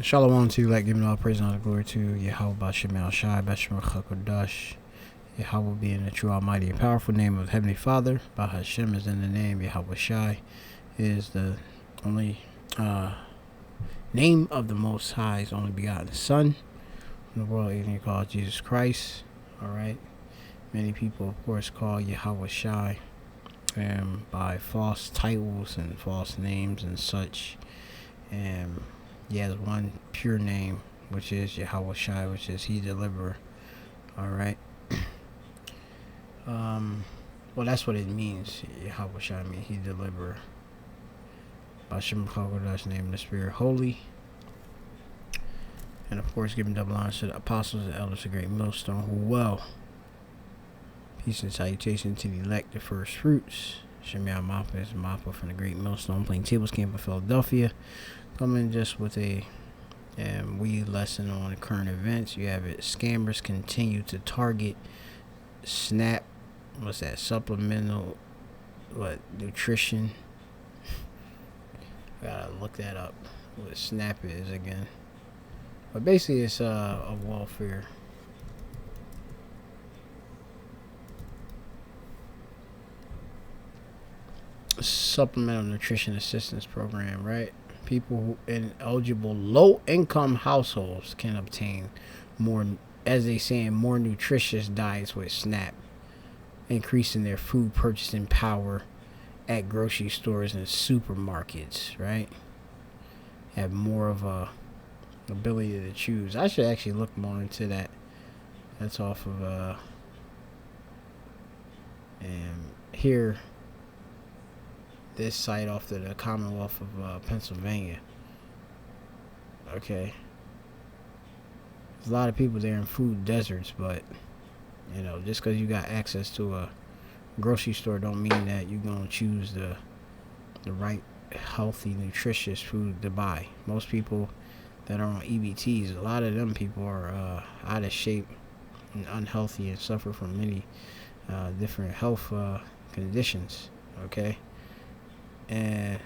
Shalom to you, like giving all praise and all the glory to Yahweh Bashem Al Shai, Bashem Chakodash, Yahweh being the true, almighty, and powerful name of Heavenly Father. Bahashem is in the name, Yahweh Shai is the only name of the Most High's only begotten Son. In the world, even called Jesus Christ. Alright. Many people, of course, call Yahweh Shai by false titles and false names and such. And he has one pure name, which is Yahweh Shai, which is He Deliverer. Alright. Well, that's what it means. Yahweh Shai means He Deliverer. Bashem Chakodash, name the Spirit Holy. And of course, giving double honor to the apostles and elders of Great Millstone, who well. Peace and salutation to the elect, the first fruits. Shemia Mappa is Mappa from the Great Millstone Plaintables Camp of Philadelphia. Coming just with a wee lesson on current events. You have it. Scammers continue to target SNAP. What's that? Supplemental, nutrition? Gotta look that up. What SNAP is again. But basically, it's a welfare. Supplemental nutrition assistance program, right? People who in eligible low-income households can obtain more, as they say, more nutritious diets with SNAP, increasing their food purchasing power at grocery stores and supermarkets, right? Have more of a ability to choose. I should actually look more into that. That's off of here, this site off to the Commonwealth of Pennsylvania. Okay, there's a lot of people there in food deserts, but you know, just because you got access to a grocery store don't mean that you're gonna choose the right healthy nutritious food to buy. Most people that are on EBTs, a lot of them people are out of shape and unhealthy and suffer from many different health conditions. Okay, and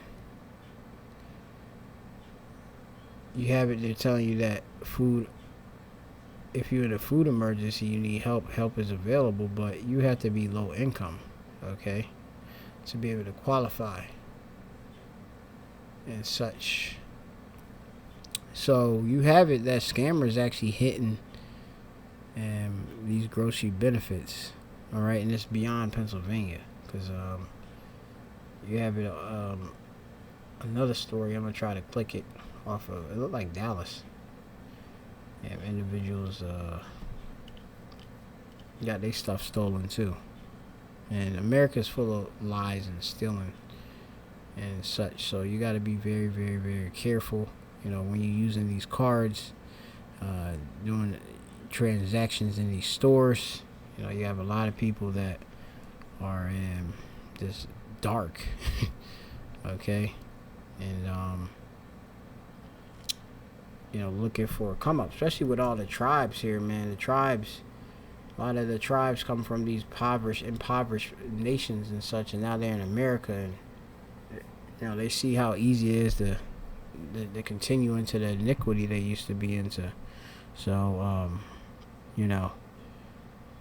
you have it, they're telling you that food, if you're in a food emergency, you need help is available, but you have to be low income, okay, to be able to qualify and such. So you have it that scammers actually hitting these grocery benefits, all right, and it's beyond Pennsylvania, because you have it. Another story, I'm gonna try to click it off of. It looked like Dallas. And individuals got their stuff stolen too, and America's full of lies and stealing and such. So you got to be very, very, very careful. You know, when you're using these cards, doing transactions in these stores. You know, you have a lot of people that are in this dark. Okay, and you know, looking for a come up, especially with all the tribes here, man. The tribes, a lot of the tribes come from these impoverished nations and such, and now they're in America, and you know, they see how easy it is to continue into the iniquity they used to be into. So, you know,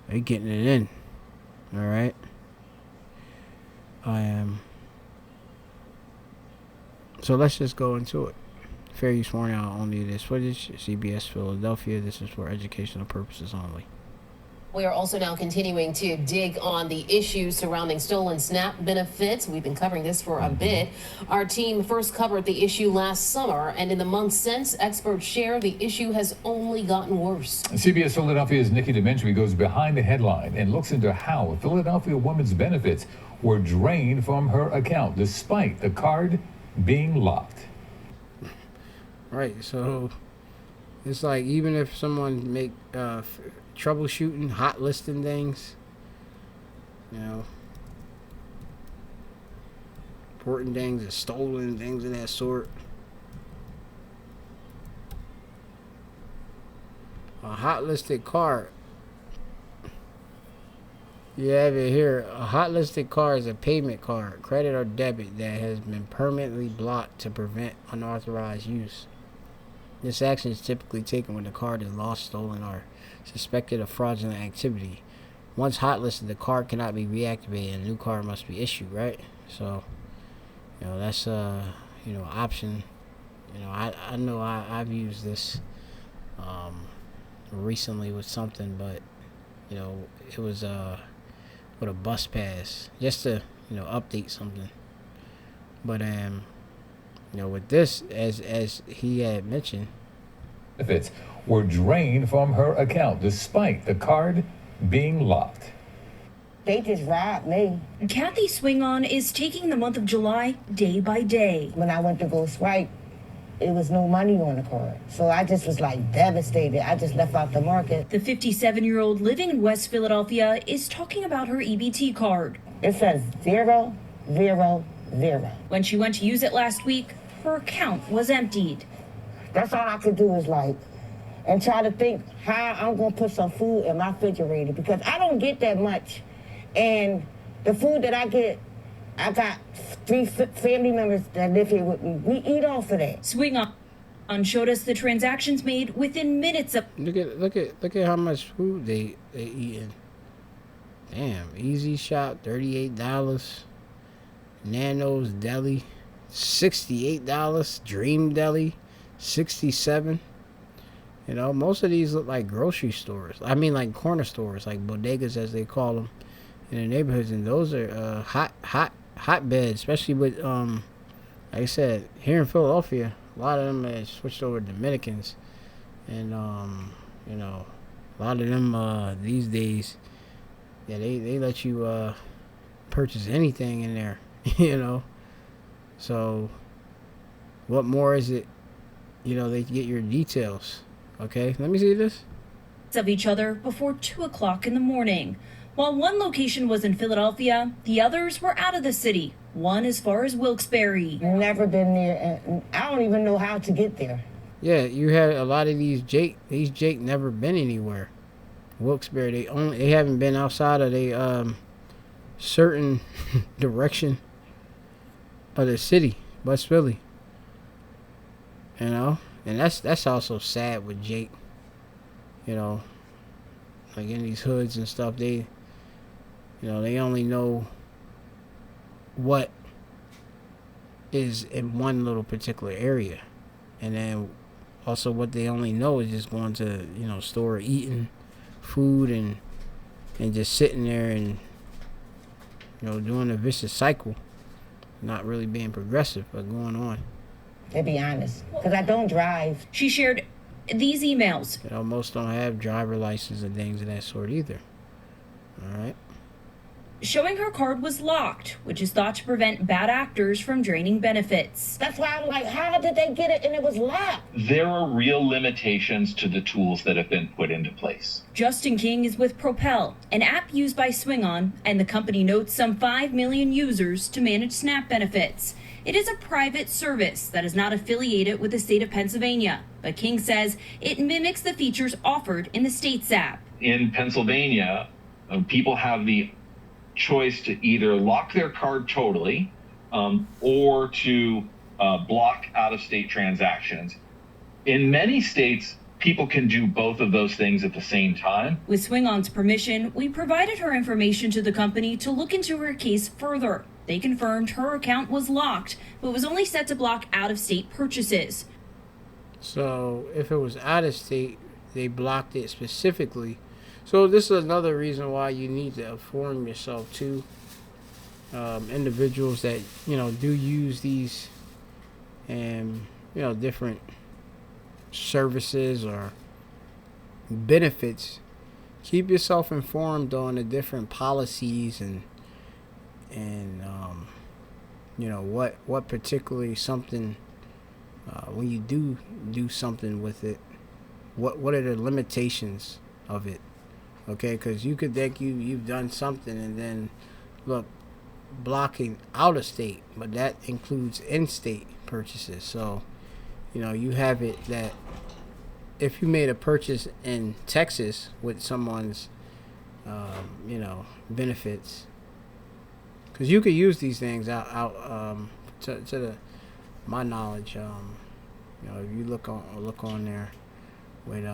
they getting it in. All right. So let's just go into it. Fair use warning on only this footage. CBS Philadelphia. This is for educational purposes only. We are also now continuing to dig on the issues surrounding stolen SNAP benefits. We've been covering this for a bit. Our team first covered the issue last summer, and in the months since, experts share the issue has only gotten worse. CBS Philadelphia's Nikki Dimitri goes behind the headline and looks into how a Philadelphia woman's benefits were drained from her account, despite the card being locked. Right, so it's like, even if someone make troubleshooting, hot listing things, you know, important things are stolen, things of that sort. A hot listed card. You have it here. A hot listed card is a payment card, credit or debit, that has been permanently blocked to prevent unauthorized use. This action is typically taken when the card is lost, stolen, or suspected of fraudulent activity. Once hotlisted, the card cannot be reactivated and a new card must be issued, right? So, that's option. I know I've used this recently with something, but it was with a bus pass just to update something. But with this, as he had mentioned, benefits were drained from her account despite the card being locked. They just robbed me. Kathy Swingon is taking the month of July day by day. When I went to go swipe, it was no money on the card. So I just was like devastated. I just left out the market. The 57-year-old living in West Philadelphia is talking about her EBT card. It says 0, 0, 0. When she went to use it last week, her account was emptied. That's all I could do is and try to think how I'm going to put some food in my refrigerator because I don't get that much. And the food that I get, I got 3 family members that live here with me. We eat off of that. Swingon showed us the transactions made within minutes of. Look at how much food they eating. Damn, Easy Shop $38, Nano's Deli $68, Dream Deli $67. Most of these look like grocery stores. I mean, like corner stores, like bodegas as they call them in the neighborhoods, and those are hotbeds, especially with like I said, here in Philadelphia, a lot of them have switched over to Dominicans, and a lot of them these days, yeah, they let you purchase anything in there, So, what more is it? They get your details. Okay, let me see this. Of each other before 2 o'clock in the morning. While one location was in Philadelphia, the others were out of the city. One as far as Wilkes-Barre. Never been there, and I don't even know how to get there. Yeah, you had a lot of these Jake never been anywhere. Wilkes-Barre, they haven't been outside of a certain direction of the city, West Philly. And that's also sad with Jake. Like in these hoods and stuff, they only know what is in one little particular area, and then also what they only know is just going to store, eating food, and just sitting there and doing a vicious cycle, not really being progressive but going on. To be honest, because I don't drive. She shared these emails. Most don't have driver license and things of that sort either. All right. Showing her card was locked, which is thought to prevent bad actors from draining benefits. That's why I'm like, how did they get it and it was locked? There are real limitations to the tools that have been put into place. Justin King is with Propel, an app used by Swingon, and the company notes some 5 million users to manage SNAP benefits. It is a private service that is not affiliated with the state of Pennsylvania, but King says it mimics the features offered in the state's app. In Pennsylvania, people have the choice to either lock their card totally or to block out-of-state transactions. In many states, people can do both of those things at the same time. With Swingon's permission, we provided her information to the company to look into her case further. They confirmed her account was locked, but was only set to block out-of-state purchases. So if it was out-of-state, they blocked it specifically. So this is another reason why you need to inform yourself to individuals that do use these and different services or benefits. Keep yourself informed on the different policies and what particularly something when you do something with it, what are the limitations of it. Okay, because you could think you've done something, and then look, blocking out of state, but that includes in-state purchases. So you have it that if you made a purchase in Texas with someone's benefits, because you could use these things out to my knowledge, You know, if you look on there with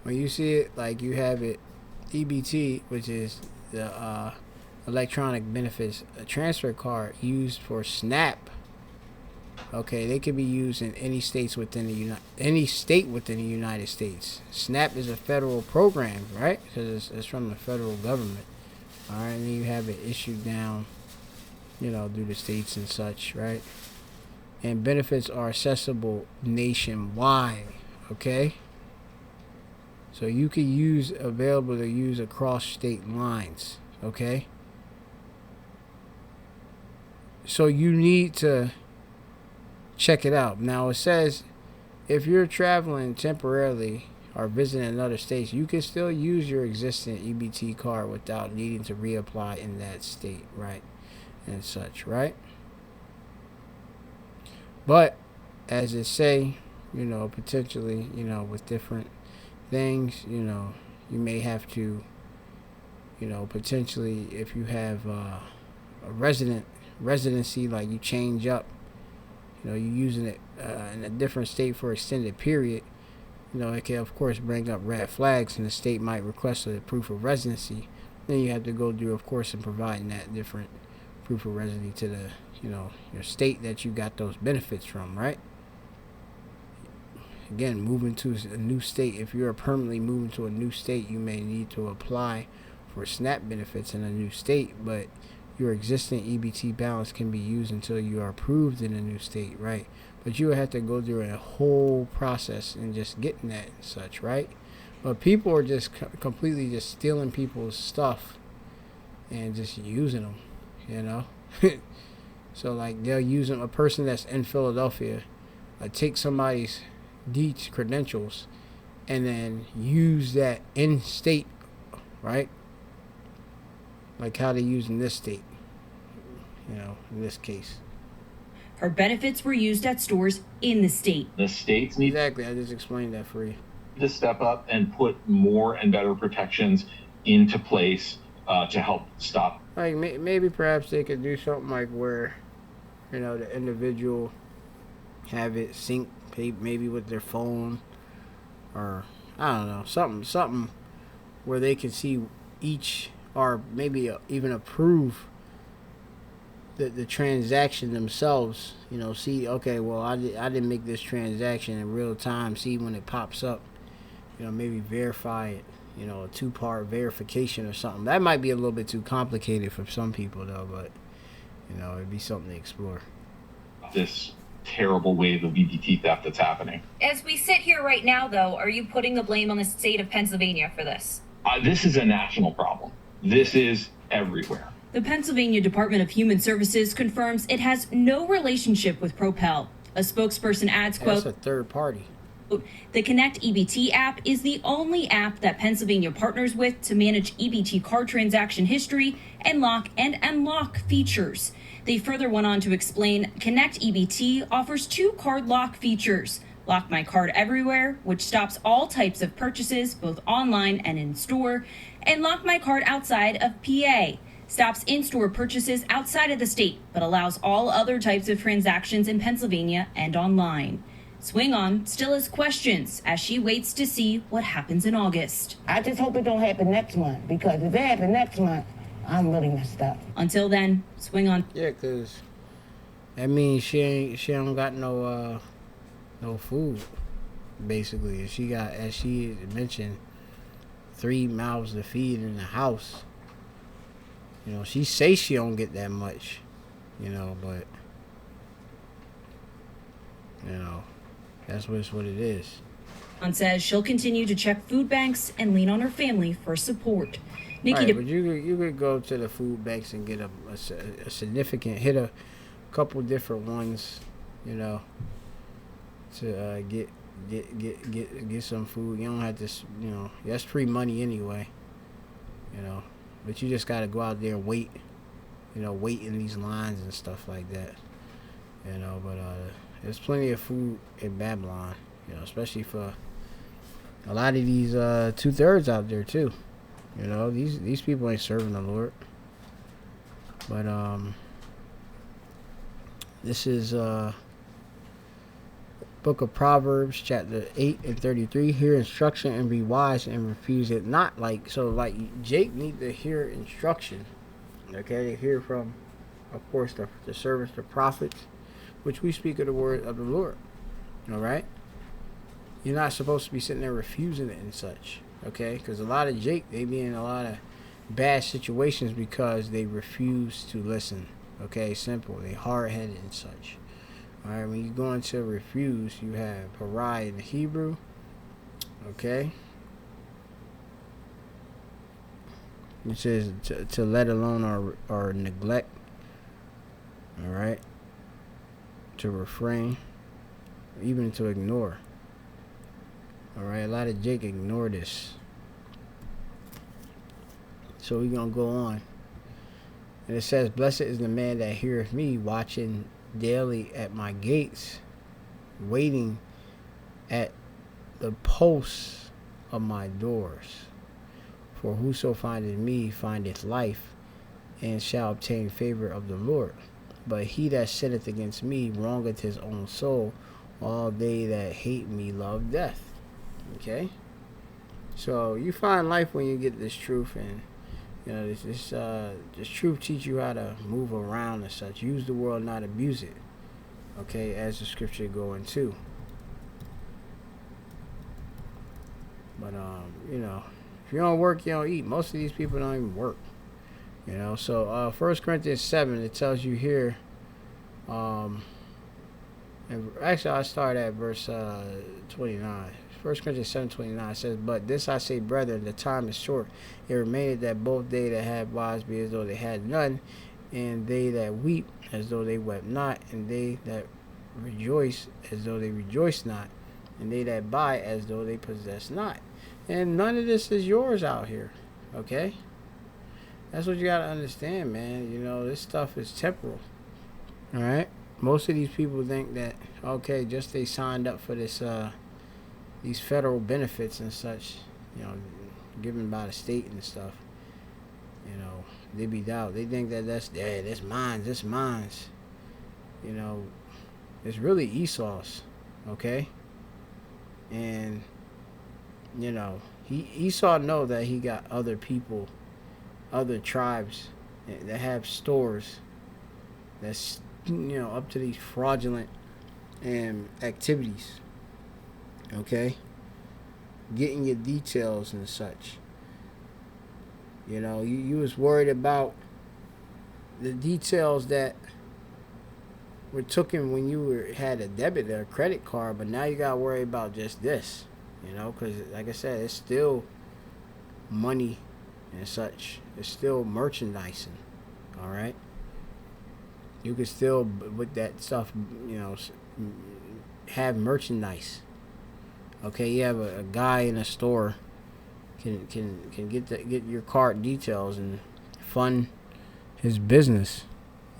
when you see it, like you have it, EBT, which is the electronic benefits transfer card used for SNAP. Okay, they can be used in any states within any state within the United States. SNAP is a federal program, right? Because it's from the federal government. All right, and then you have it issued down, you know, through the states and such, right? And benefits are accessible nationwide. Okay. So you can available to use across state lines, okay? So you need to check it out. Now it says if you're traveling temporarily or visiting another state, you can still use your existing EBT card without needing to reapply in that state, right? And such, right? But as it say, you know, potentially, you know, with different things, you know, you may have to, you know, potentially if you have a residency, like you change up, you know, you're using it in a different state for extended period, you know, it can of course bring up red flags, and the state might request a proof of residency. Then you have to go through, of course, and providing that different proof of residency to the, you know, your state that you got those benefits from, right? Again, moving to a new state. If you're permanently moving to a new state, you may need to apply for SNAP benefits in a new state, but your existing EBT balance can be used until you are approved in a new state, right? But you would have to go through a whole process and just getting that and such, right? But people are just completely just stealing people's stuff and just using them, you know? So like they'll use them, a person that's in Philadelphia, take somebody's deeds credentials and then use that in state, right? Like how they use in this state, you know, in this case. Her benefits were used at stores in the state. The states need Exactly, I just explained that for you. to step up and put more and better protections into place to help stop. Like maybe perhaps they could do something like where, you know, the individual have it sync maybe with their phone, or I don't know, something where they can see each, or maybe even approve the transaction themselves. You know, see, okay, well I didn't make this transaction in real time. See when it pops up, you know, maybe verify it. You know, a 2-part verification or something. That might be a little bit too complicated for some people though, but you know, it'd be something to explore. This terrible wave of EBT theft that's happening. As we sit here right now, though, are you putting the blame on the state of Pennsylvania for this? This is a national problem. This is everywhere. The Pennsylvania Department of Human Services confirms it has no relationship with Propel. A spokesperson adds, quote, That's a third party. the Connect EBT app is the only app that Pennsylvania partners with to manage EBT card transaction history and lock and unlock features. They further went on to explain Connect EBT offers 2 card lock features. Lock My Card Everywhere, which stops all types of purchases, both online and in store, and Lock My Card Outside of PA. Stops in-store purchases outside of the state, but allows all other types of transactions in Pennsylvania and online. Swing On still has questions as she waits to see what happens in August. I just hope it don't happen next month, because if it happen next month, I'm really messed up. Until then, Swing On. Yeah, cause that means she don't got no food, basically. She got, as she mentioned, 3 mouths to feed in the house. You know, she say she don't get that much, you know, but you know, that's what it is. On says she'll continue to check food banks and lean on her family for support. Nikki, Right, but you could go to the food banks and get a significant, hit a couple different ones, you know, to get some food. You don't have to, you know, that's free money anyway, you know, but you just gotta go out there and wait, you know, wait in these lines and stuff like that, you know. But there's plenty of food in Babylon, you know, especially for a lot of these 2/3 out there too. You know, these people ain't serving the Lord. But this is Book of Proverbs, chapter 8 and 33. Hear instruction and be wise and refuse it not. Like Jake need to hear instruction. Okay, to hear from, of course, the servants, the prophets, which we speak of the word of the Lord. All right. You're not supposed to be sitting there refusing it and such. Okay, because a lot of Jake, they be in a lot of bad situations because they refuse to listen. Okay, simple. They hard-headed and such. All right, when you go into refuse, you have parai in the Hebrew. Okay, it says to let alone or neglect. All right, to refrain, even to ignore. All right, a lot of Jake ignore this. So we're gonna go on, and it says, "Blessed is the man that heareth me, watching daily at my gates, waiting at the posts of my doors. For whoso findeth me findeth life, and shall obtain favor of the Lord. But he that sinneth against me wrongeth his own soul. All they that hate me love death." Okay? So you find life when you get this truth, and you know, this truth teach you how to move around and such. Use the world, not abuse it. Okay, as the scripture go into. But you know, if you don't work, you don't eat. Most of these people don't even work. You know, so 1 Corinthians 7, it tells you here. And actually, I start at verse 29. 1 Corinthians 7:29 says, "But this I say, brethren, the time is short. It remaineth that both they that have wives be as though they had none, and they that weep as though they wept not, and they that rejoice as though they rejoice not, and they that buy as though they possess not." And none of this is yours out here. Okay? That's what you gotta understand, man. You know, this stuff is temporal. Alright? Most of these people think that, okay, just they signed up for this these federal benefits and such, you know, given by the state and stuff, you know, they be doubt. They think that that's mine's. You know, it's really Esau's, okay? And, you know, Esau know that he got other people, other tribes that have stores that's, you know, up to these fraudulent activities. Okay, getting your details and such. You know, you was worried about the details that were taken when you had a debit or a credit card, but now you gotta worry about just this. You know, because like I said, it's still money and such. It's still merchandising. All right, you can still with that stuff, you know, have merchandise. Okay, you have a guy in a store can get your card details and fund his business,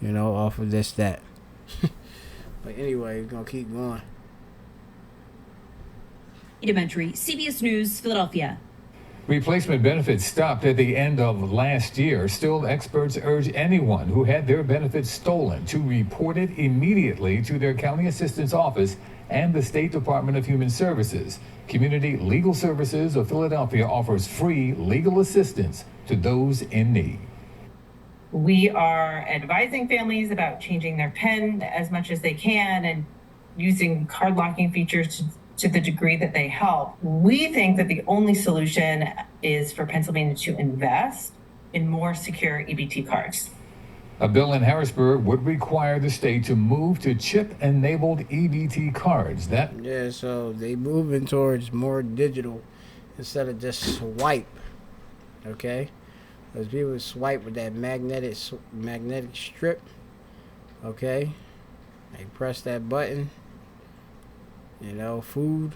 you know, off of that. But anyway, we're gonna keep going. Elementary, CBS News, Philadelphia. Replacement benefits stopped at the end of last year. Still, experts urge anyone who had their benefits stolen to report it immediately to their county assistance office and the State Department of Human Services. Community Legal Services of Philadelphia offers free legal assistance to those in need. We are advising families about changing their PIN as much as they can and using card locking features to the degree that they help. We think that the only solution is for Pennsylvania to invest in more secure EBT cards. A bill in Harrisburg would require the state to move to chip-enabled EBT cards. So they moving towards more digital instead of just swipe. Okay, because people swipe with that magnetic strip. Okay, they press that button. You know, food,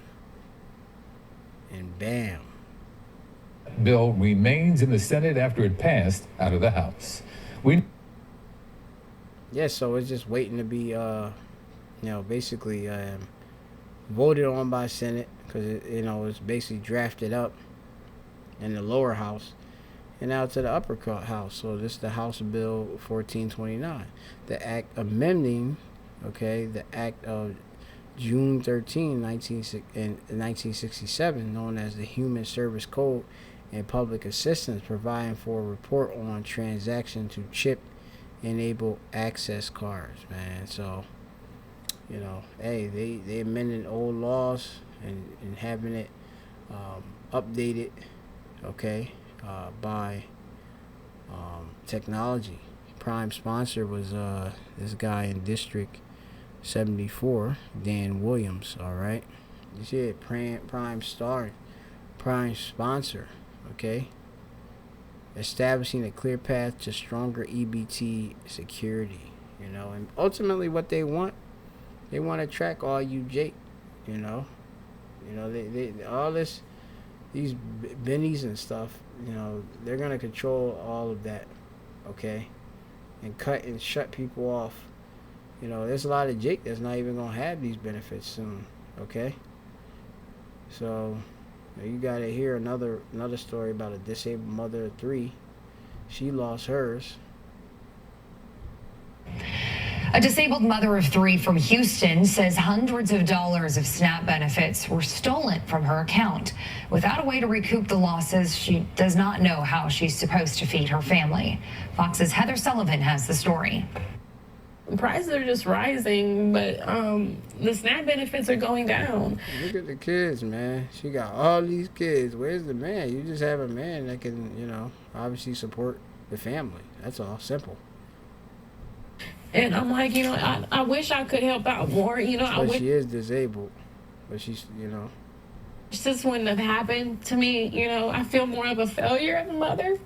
and bam. Bill remains in the Senate after it passed out of the House. So it's just waiting to be, basically voted on by Senate because, it's basically drafted up in the lower house. and now to the upper house. So this is the House Bill 1429, the act amending, okay, the act of June 13, 1967, known as the Human Service Code and Public Assistance, providing for a report on transaction to chip enable access cards, man. So, you know, hey, they amended old laws and having it updated, okay, by technology. Prime sponsor was this guy in District 74, Dan Williams. All right, you see it, prime sponsor, okay, establishing a clear path to stronger EBT security. You know, and ultimately what they want to track all you Jake. You know, they all this, these bennies and stuff. You know, they're gonna control all of that, okay, and cut and shut people off. You know, there's a lot of Jake that's not even gonna have these benefits soon, okay. So you gotta hear another story about a disabled mother of 3. She lost hers. A disabled mother of 3 from Houston says hundreds of dollars of SNAP benefits were stolen from her account. Without a way to recoup the losses, she does not know how she's supposed to feed her family. Fox's Heather Sullivan has the story. Prices are just rising, but the SNAP benefits are going down. Look at the kids, man. She got all these kids. Where's the man? You just have a man that can, you know, obviously support the family. That's all. Simple. And I'm like, you know, I wish I could help out more. You know, I wish she is disabled, but she's, you know. This wouldn't have happened to me. You know, I feel more of a failure as a mother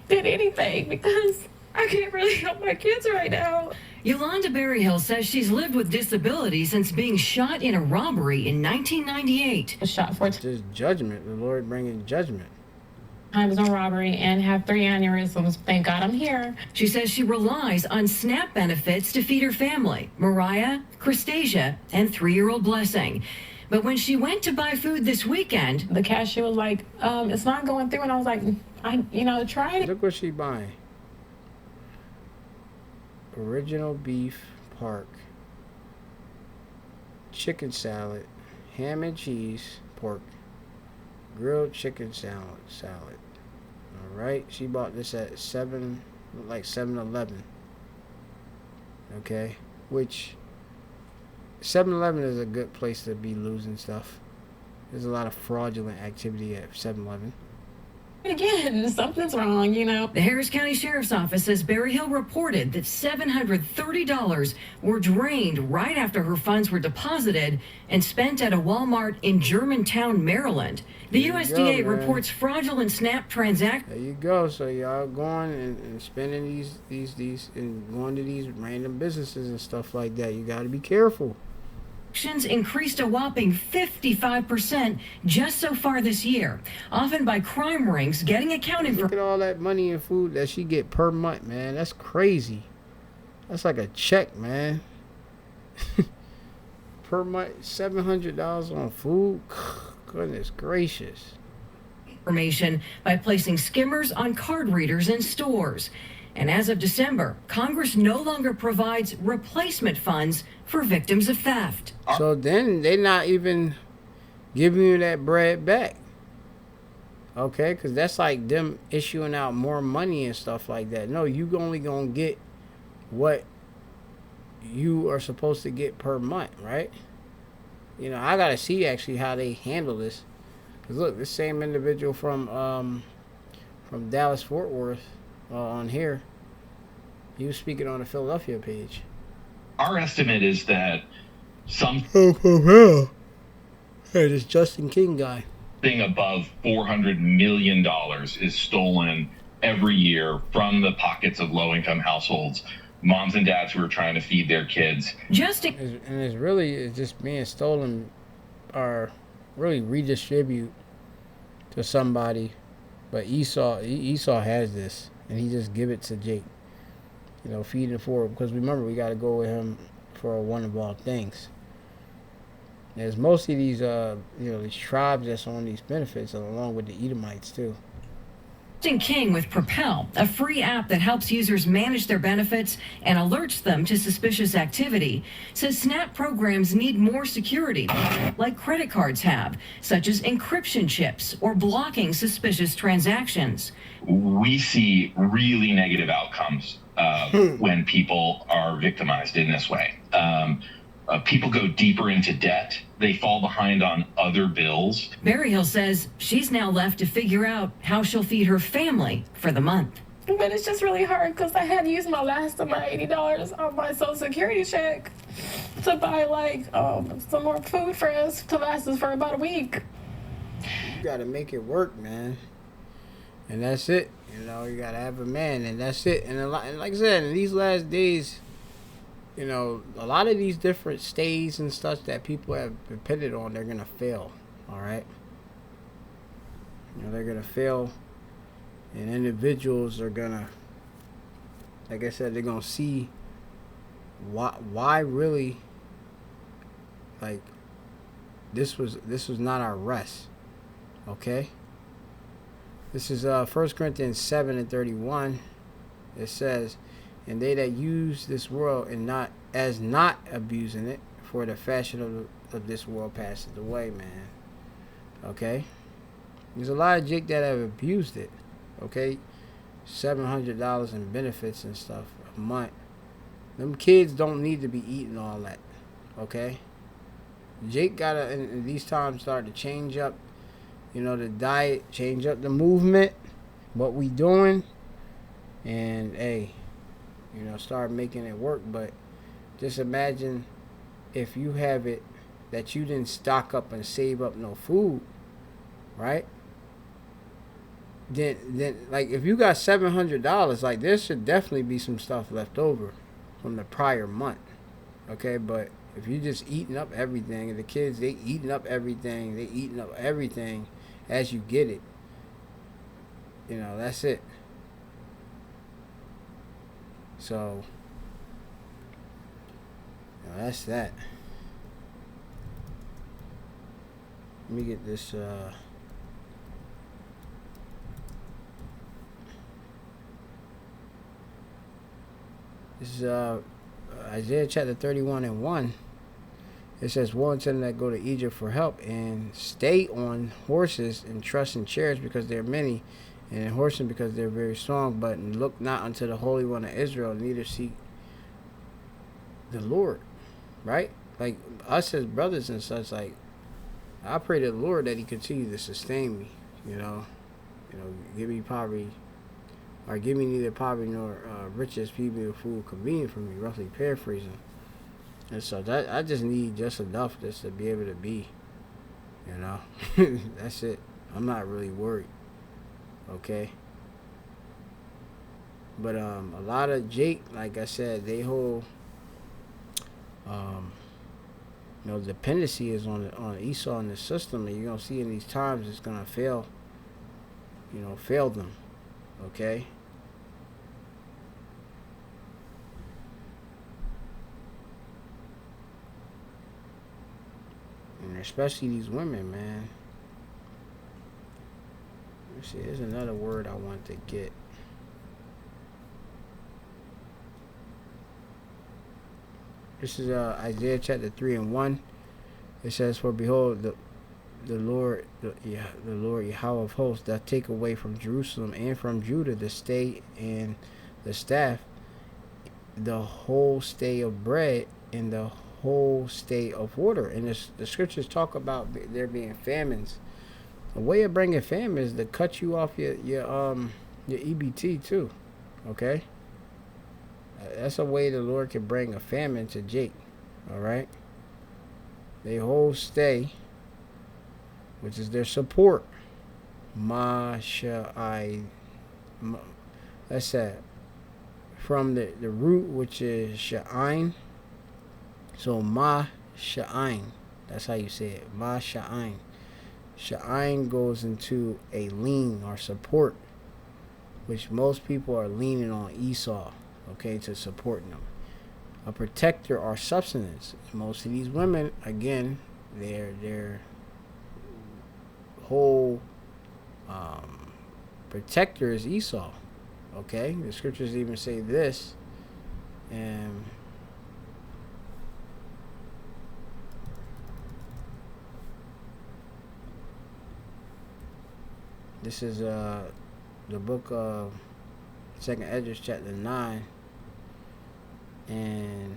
than anything because I can't really help my kids right now. Yolanda Berryhill says she's lived with disability since being shot in a robbery in 1998. Shot for just judgment. The Lord bringing judgment. I was on robbery and have 3 aneurysms. Thank God I'm here. She says she relies on SNAP benefits to feed her family, Mariah, Christasia, and 3-year-old Blessing. But when she went to buy food this weekend, the cashier was like, it's not going through. And I was like, try it. Look what she buying. Original beef park, chicken salad, ham and cheese, pork, grilled chicken salad. All right, she bought this at 7-Eleven. Okay, which 7-Eleven is a good place to be losing stuff. There's a lot of fraudulent activity at 7-Eleven. Again, something's wrong, you know. The Harris County Sheriff's Office says Berryhill reported that $730 were drained right after her funds were deposited and spent at a Walmart in Germantown, Maryland. The USDA reports fraudulent SNAP transactions. There you go. So y'all going and spending these and going to these random businesses and stuff like that. You got to be careful. Increased a whopping 55% just so far this year, often by crime rings getting accounted for. Look at all that money and food that she get per month, man. That's crazy. That's like a check, man. Per month, $700 on food. Goodness gracious. Information by placing skimmers on card readers in stores. And as of December, Congress no longer provides replacement funds for victims of theft. So then they're not even giving you that bread back. Okay, because that's like them issuing out more money and stuff like that. No, you only going to get what you are supposed to get per month, right? You know, I got to see actually how they handle this. Because look, this same individual from Dallas-Fort Worth on here, he was speaking on the Philadelphia page. Our estimate is that Hey, this Justin King guy. Something above $400 million is stolen every year from the pockets of low-income households, moms and dads who are trying to feed their kids. It's just being stolen or really redistribute to somebody. But Esau has this, and he just give it to Jake. You know, feeding for, because remember, we got to go with him for one of all things. There's mostly these, these tribes that's on these benefits, along with the Edomites too. King with Propel, a free app that helps users manage their benefits and alerts them to suspicious activity, says SNAP programs need more security, like credit cards have, such as encryption chips or blocking suspicious transactions. We see really negative outcomes when people are victimized in this way. People go deeper into debt. They fall behind on other bills. Berryhill says she's now left to figure out how she'll feed her family for the month. But it's just really hard because I had used my last of my $80 on my Social Security check to buy like some more food for us to last us for about a week. You gotta make it work, man. And that's it. You know, you gotta have a man, and that's it. And like I said, in these last days, you know, a lot of these different stays and stuff that people have depended on, they're gonna fail. All right. You know, they're gonna fail, and individuals are gonna, like I said, they're gonna see why really, like, this was not our rest. Okay. This is 1 Corinthians 7:31. It says, "And they that use this world and not abusing it, for the fashion of this world passes away," man. Okay? There's a lot of jake that have abused it. Okay? $700 in benefits and stuff a month. Them kids don't need to be eating all that. Okay? Jake gotta, in these times, start to change up, you know, the diet, change up the movement, what we doing, and hey, you know, start making it work. But just imagine if you have it that you didn't stock up and save up no food, right? Then like, if you got $700, like, there should definitely be some stuff left over from the prior month. Okay, but if you just eating up everything, and the kids, they eating up everything as you get it, you know, that's it. So, you know, that's that. Let me get this this is Isaiah chapter 31:1. It says, "Woe unto them that go to Egypt for help, and stay on horses, and trust in chariots because they're many, and in horsemen because they're very strong, but look not unto the Holy One of Israel, neither seek the Lord." Right? Like, us as brothers and such, like, I pray to the Lord that He continue to sustain me. You know, give me poverty, or give me neither poverty nor riches, feed me with food convenient for me, roughly paraphrasing. And so that I just need just enough just to be able to be, you know. That's it. I'm not really worried. Okay. But a lot of jake, like I said, they whole you know, dependency is on Esau in the system, and you're gonna see in these times it's gonna fail. You know, fail them. Okay. And especially these women, man. Let's see, there's another word I want to get. This is Isaiah chapter 3:1. It says, "For behold, the Lord Yahweh of hosts doth take away from Jerusalem and from Judah the stay and the staff, the whole stay of bread, and the whole stay of water." And the scriptures talk about there being famines. A way of bringing famine is to cut you off your EBT too. Okay, that's a way the Lord can bring a famine to Jake. All right, they whole stay, which is their support. That's that. From the root, which is sha'ain. So sha'ain. That's how you say it. Sha'ain. Sha'ain goes into a lean or support, which most people are leaning on Esau, okay, to support them. A protector or substance. Most of these women, again, their whole protector is Esau. Okay, the scriptures even say this, and this is the book of 2nd Esdras chapter 9, and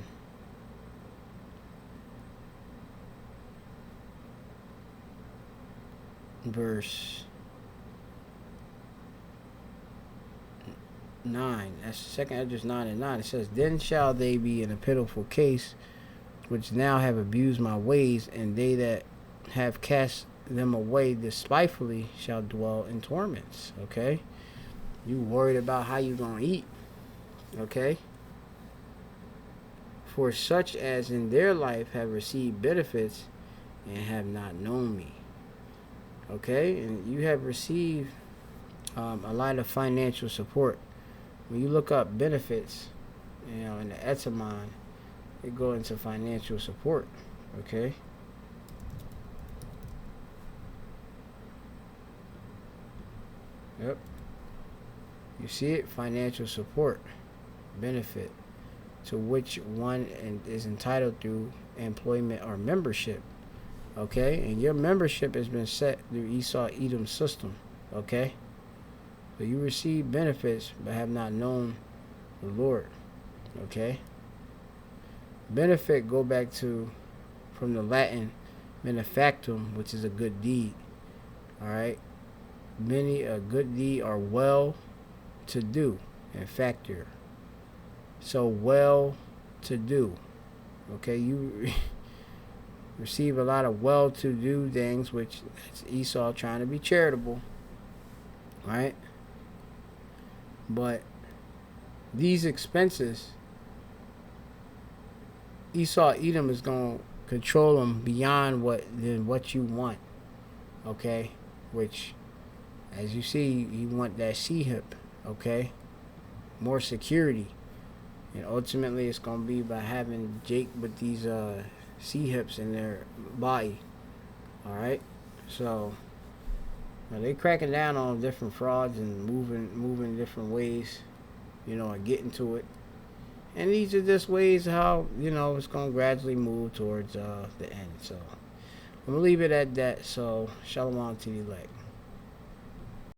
verse 9. That's 2nd Esdras 9 and 9. It says, "Then shall they be in a pitiful case, which now have abused my ways, and they that have cast them away despitefully shall dwell in torments." Okay, you worried about how you gonna eat. Okay, "For such as in their life have received benefits and have not known me." Okay, and you have received a lot of financial support. When you look up benefits, you know, in the etymon, it go into financial support. Okay. Yep. You see it? Financial support, benefit, to which one is entitled through employment or membership. Okay, and your membership has been set through Esau Edom's system. Okay, so you receive benefits but have not known the Lord. Okay, benefit go back to from the Latin benefactum, which is a good deed. All right, many a good deed are well to do and factor. So well to do. Okay, you receive a lot of well-to-do things, which is Esau trying to be charitable, right? But these expenses, Esau Edom is going to control them beyond what you want, okay? Which, as you see, you want that C-hip, okay? More security. And ultimately, it's going to be by having Jake with these C-hips in their body. Alright, so now they cracking down on different frauds and moving different ways, you know, and getting to it. And these are just ways how, you know, it's going to gradually move towards the end. So I'm going to leave it at that. So shalom to the elect.